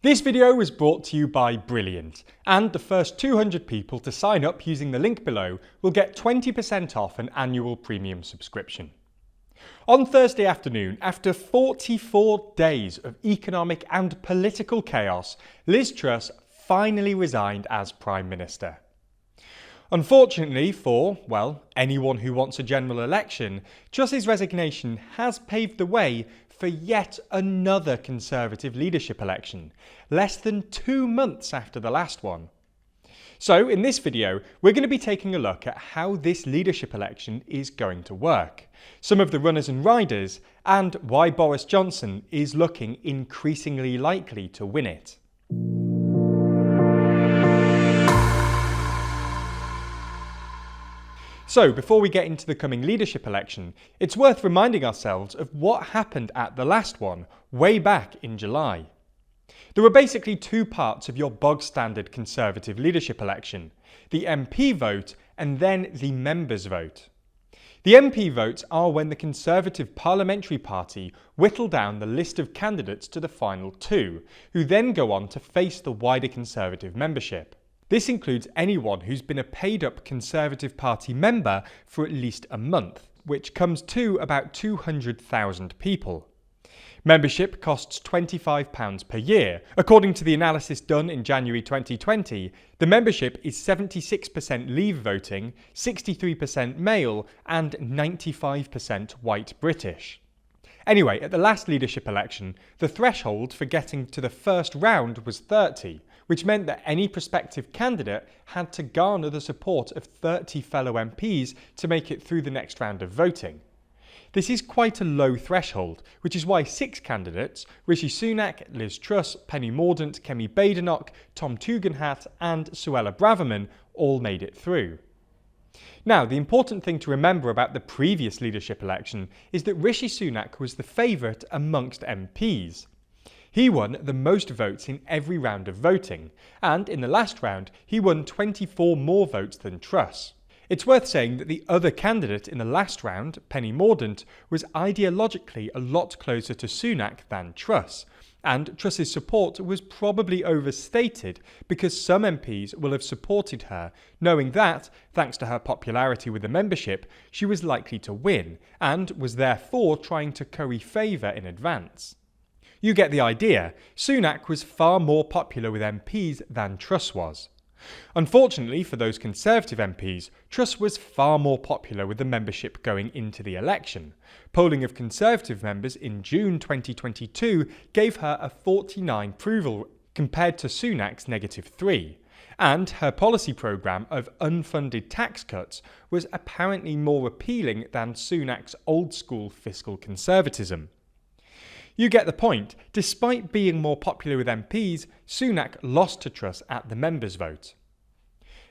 This video was brought to you by Brilliant, and the first 200 people to sign up using the link below will get 20% off an annual premium subscription. On Thursday afternoon, after 44 days of economic and political chaos, Liz Truss finally resigned as Prime Minister. Unfortunately for, well, anyone who wants a general election, Truss's resignation has paved the way for yet another Conservative leadership election, less than 2 months after the last one. So in this video, we're going to be taking a look at how this leadership election is going to work, some of the runners and riders, and why Boris Johnson is looking increasingly likely to win it. So, before we get into the coming leadership election, it's worth reminding ourselves of what happened at the last one, way back in July. There were basically two parts of your bog-standard Conservative leadership election, the MP vote and then the members' vote. The MP votes are when the Conservative Parliamentary Party whittle down the list of candidates to the final two, who then go on to face the wider Conservative membership. This includes anyone who's been a paid-up Conservative Party member for at least a month, which comes to about 200,000 people. Membership costs £25 per year. According to the analysis done in January 2020, the membership is 76% Leave voting, 63% male, and 95% white British. Anyway, at the last leadership election, the threshold for getting to the first round was 30, which meant that any prospective candidate had to garner the support of 30 fellow MPs to make it through the next round of voting. This is quite a low threshold, which is why 6 candidates, Rishi Sunak, Liz Truss, Penny Mordaunt, Kemi Badenoch, Tom Tugendhat and Suella Braverman all made it through. Now, the important thing to remember about the previous leadership election is that Rishi Sunak was the favourite amongst MPs. He won the most votes in every round of voting, and in the last round he won 24 more votes than Truss. It's worth saying that the other candidate in the last round, Penny Mordaunt, was ideologically a lot closer to Sunak than Truss, and Truss's support was probably overstated because some MPs will have supported her, knowing that, thanks to her popularity with the membership, she was likely to win, and was therefore trying to curry favour in advance. You get the idea. Sunak was far more popular with MPs than Truss was. Unfortunately for those Conservative MPs, Truss was far more popular with the membership going into the election. Polling of Conservative members in June 2022 gave her a 49 approval compared to Sunak's -3. And her policy programme of unfunded tax cuts was apparently more appealing than Sunak's old-school fiscal conservatism. You get the point. Despite being more popular with MPs, Sunak lost to Truss at the members' vote.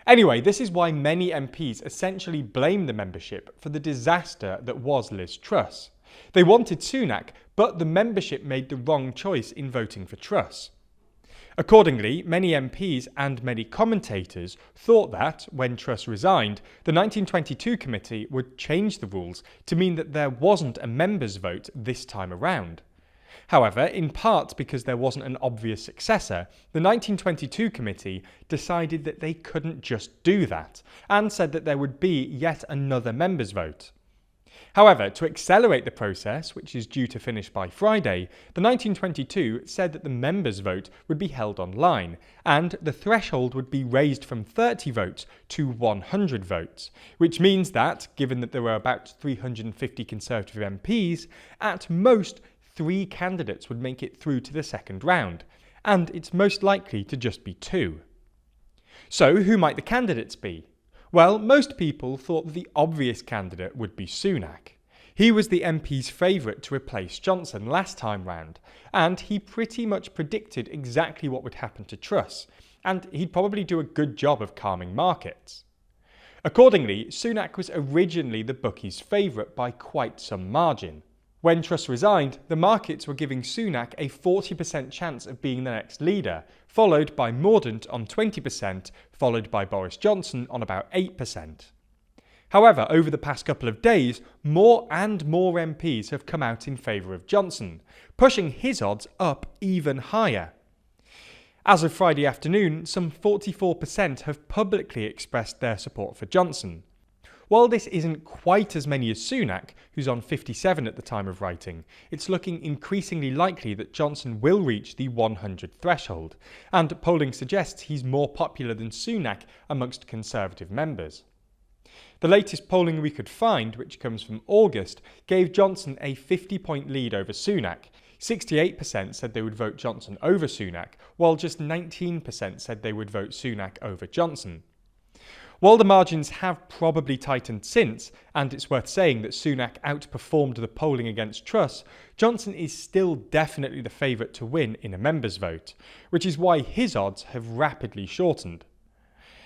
Anyway, this is why many MPs essentially blame the membership for the disaster that was Liz Truss. They wanted Sunak, but the membership made the wrong choice in voting for Truss. Accordingly, many MPs and many commentators thought that, when Truss resigned, the 1922 committee would change the rules to mean that there wasn't a members' vote this time around. However, in part because there wasn't an obvious successor, the 1922 committee decided that they couldn't just do that, and said that there would be yet another members' vote. However, to accelerate the process, which is due to finish by Friday, the 1922 said that the members' vote would be held online, and the threshold would be raised from 30 votes to 100 votes, which means that, given that there were about 350 Conservative MPs, at most 3 candidates would make it through to the second round, and it's most likely to just be 2. So, who might the candidates be? Well, most people thought that the obvious candidate would be Sunak. He was the MP's favourite to replace Johnson last time round, and he pretty much predicted exactly what would happen to Truss, and he'd probably do a good job of calming markets. Accordingly, Sunak was originally the bookies' favourite by quite some margin. When Truss resigned, the markets were giving Sunak a 40% chance of being the next leader, followed by Mordaunt on 20%, followed by Boris Johnson on about 8%. However, over the past couple of days, more and more MPs have come out in favour of Johnson, pushing his odds up even higher. As of Friday afternoon, some 44% have publicly expressed their support for Johnson. While this isn't quite as many as Sunak, who's on 57 at the time of writing, it's looking increasingly likely that Johnson will reach the 100 threshold, and polling suggests he's more popular than Sunak amongst Conservative members. The latest polling we could find, which comes from August, gave Johnson a 50-point lead over Sunak. 68% said they would vote Johnson over Sunak, while just 19% said they would vote Sunak over Johnson. While the margins have probably tightened since, and it's worth saying that Sunak outperformed the polling against Truss, Johnson is still definitely the favourite to win in a members' vote, which is why his odds have rapidly shortened.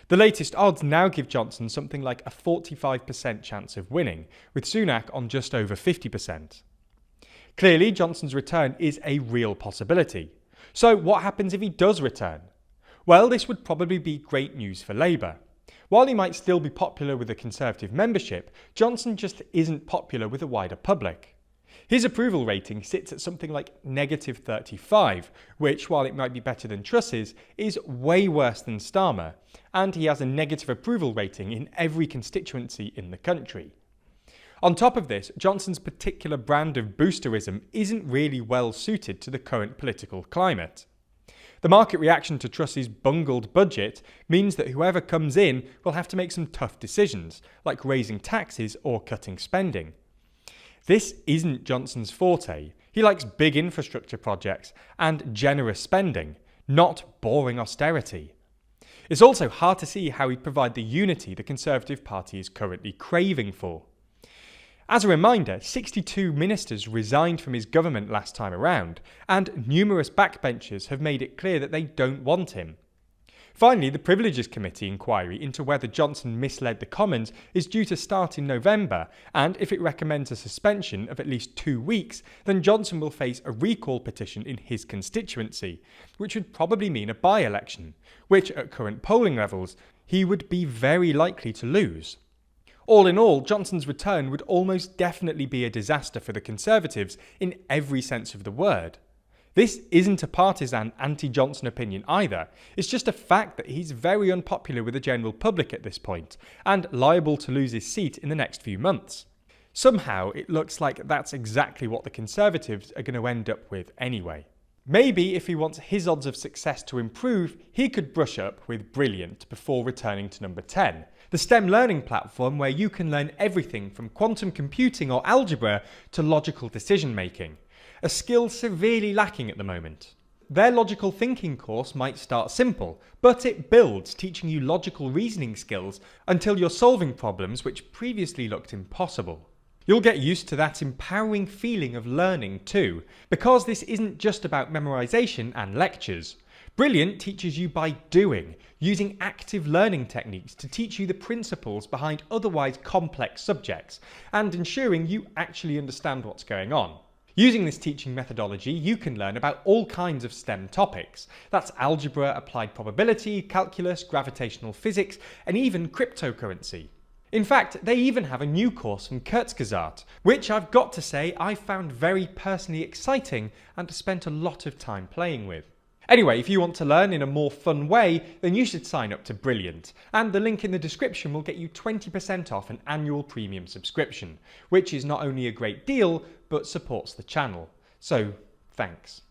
The latest odds now give Johnson something like a 45% chance of winning, with Sunak on just over 50%. Clearly, Johnson's return is a real possibility. So what happens if he does return? Well, this would probably be great news for Labour. While he might still be popular with the Conservative membership, Johnson just isn't popular with the wider public. His approval rating sits at something like -35, which, while it might be better than Truss's, is way worse than Starmer, and he has a negative approval rating in every constituency in the country. On top of this, Johnson's particular brand of boosterism isn't really well suited to the current political climate. The market reaction to Truss's bungled budget means that whoever comes in will have to make some tough decisions, like raising taxes or cutting spending. This isn't Johnson's forte. He likes big infrastructure projects and generous spending, not boring austerity. It's also hard to see how he'd provide the unity the Conservative Party is currently craving for. As a reminder, 62 ministers resigned from his government last time around, and numerous backbenchers have made it clear that they don't want him. Finally, the Privileges Committee inquiry into whether Johnson misled the Commons is due to start in November, and if it recommends a suspension of at least 2 weeks, then Johnson will face a recall petition in his constituency, which would probably mean a by-election, which at current polling levels, he would be very likely to lose. All in all, Johnson's return would almost definitely be a disaster for the Conservatives in every sense of the word. This isn't a partisan anti-Johnson opinion either, it's just a fact that he's very unpopular with the general public at this point, and liable to lose his seat in the next few months. Somehow, it looks like that's exactly what the Conservatives are going to end up with anyway. Maybe if he wants his odds of success to improve, he could brush up with Brilliant before returning to number 10, the STEM learning platform where you can learn everything from quantum computing or algebra to logical decision making, a skill severely lacking at the moment. Their logical thinking course might start simple, but it builds, teaching you logical reasoning skills until you're solving problems which previously looked impossible. You'll get used to that empowering feeling of learning too, because this isn't just about memorization and lectures. Brilliant teaches you by doing, using active learning techniques to teach you the principles behind otherwise complex subjects, and ensuring you actually understand what's going on. Using this teaching methodology, you can learn about all kinds of STEM topics. That's algebra, applied probability, calculus, gravitational physics, and even cryptocurrency. In fact, they even have a new course from Kurzgesagt, which I've got to say I found very personally exciting and spent a lot of time playing with. Anyway, if you want to learn in a more fun way, then you should sign up to Brilliant, and the link in the description will get you 20% off an annual premium subscription, which is not only a great deal, but supports the channel. So, thanks.